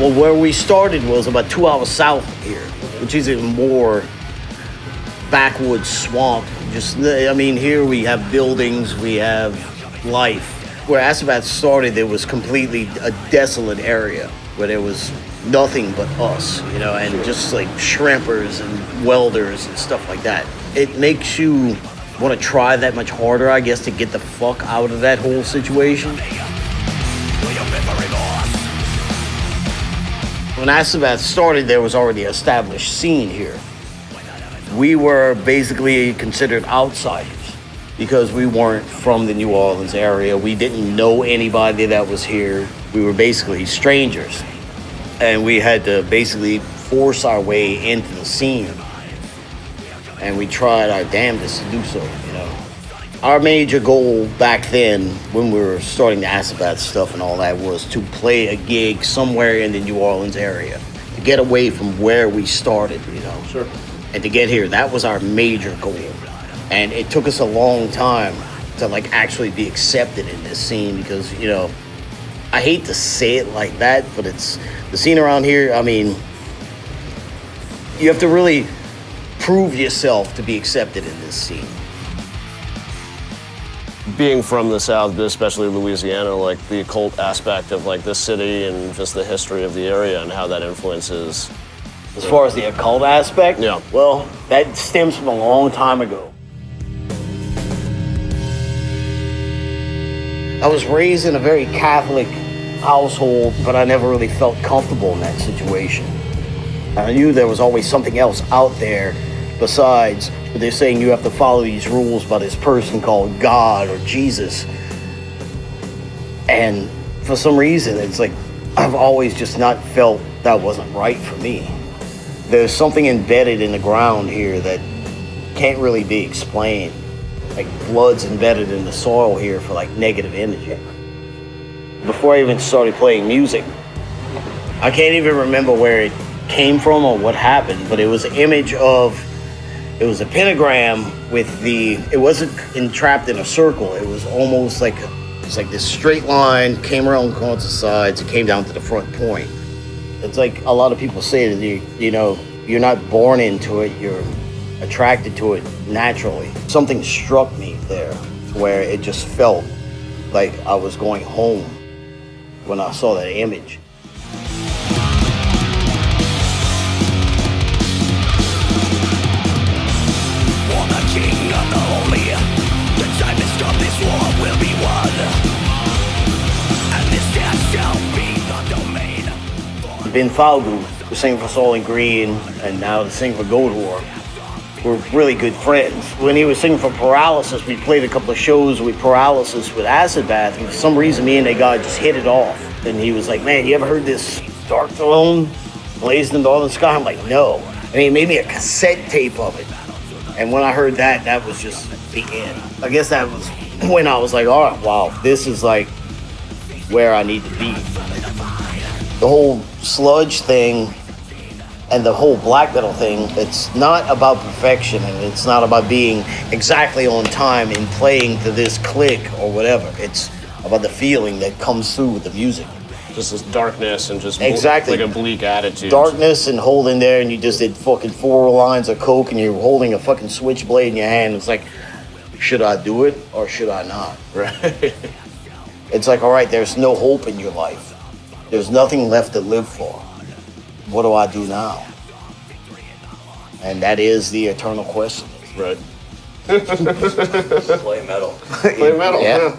Well, where we started was about 2 hours south of here, which is even more backwoods swamp. I mean, here we have buildings, we have life. Where Asabath started, there was completely a desolate area where there was nothing but us, you know, and just like shrimpers and welders and stuff like that. It makes you want to try that much harder, I guess, to get the fuck out of that whole situation. When Asabath started, there was already an established scene here. We were basically considered outsiders because we weren't from the New Orleans area. We didn't know anybody that was here. We were basically strangers. And we had to basically force our way into the scene. And we tried our damnedest to do so, you know. Our major goal back then, when we were starting the Asabath stuff and all that, was to play a gig somewhere in the New Orleans area. To get away from where we started, you know. Sure. And to get here, that was our major goal. And it took us a long time to like actually be accepted in this scene because, you know, I hate to say it like that, but it's the scene around here. I mean, you have to really prove yourself to be accepted in this scene. Being from the South, especially Louisiana, like the occult aspect of like this city and just the history of the area and how that influences. As far as the occult aspect, yeah. Well, that stems from a long time ago. I was raised in a very Catholic household, but I never really felt comfortable in that situation. I knew there was always something else out there besides, but they're saying you have to follow these rules by this person called God or Jesus. And for some reason, it's like, I've always just not felt that wasn't right for me. There's something embedded in the ground here that can't really be explained. Like blood's embedded in the soil here for like negative energy. Before I even started playing music, I can't even remember where it came from or what happened, but it was an image of, it was a pentagram with it wasn't entrapped in a circle. It was almost like, it's like this straight line, came around across the sides, it came down to the front point. It's like a lot of people say that you know, you're not born into it, you're attracted to it naturally. Something struck me there where it just felt like I was going home when I saw that image. For the king of the holy, the time to stop this war will be won, and this death shall be the domain. Ben Falgu, who sang for Soul and Green, and now the singer for Goat Whore, were really good friends. When he was singing for Paralysis, we played a couple of shows with Paralysis with Acid Bath, and for some reason me and that guy just hit it off. And he was like, man, you ever heard this Dark Throne, Blazed in the Northern Sky? I'm like, no. And he made me a cassette tape of it. And when I heard that, that was just the end. I guess that was when I was like, all right, wow, this is like where I need to be. The whole sludge thing and the whole black metal thing, it's not about perfection and it's not about being exactly on time in playing to this click or whatever. It's about the feeling that comes through with the music. Just this darkness and just exactly like a bleak attitude. Darkness and holding there and you just did fucking 4 lines of coke and you're holding a fucking switchblade in your hand. It's like, should I do it or should I not? Right. It's like, all right, there's no hope in your life. There's nothing left to live for. What do I do now? And that is the eternal question. Right. Play metal. Play metal, yeah. yeah.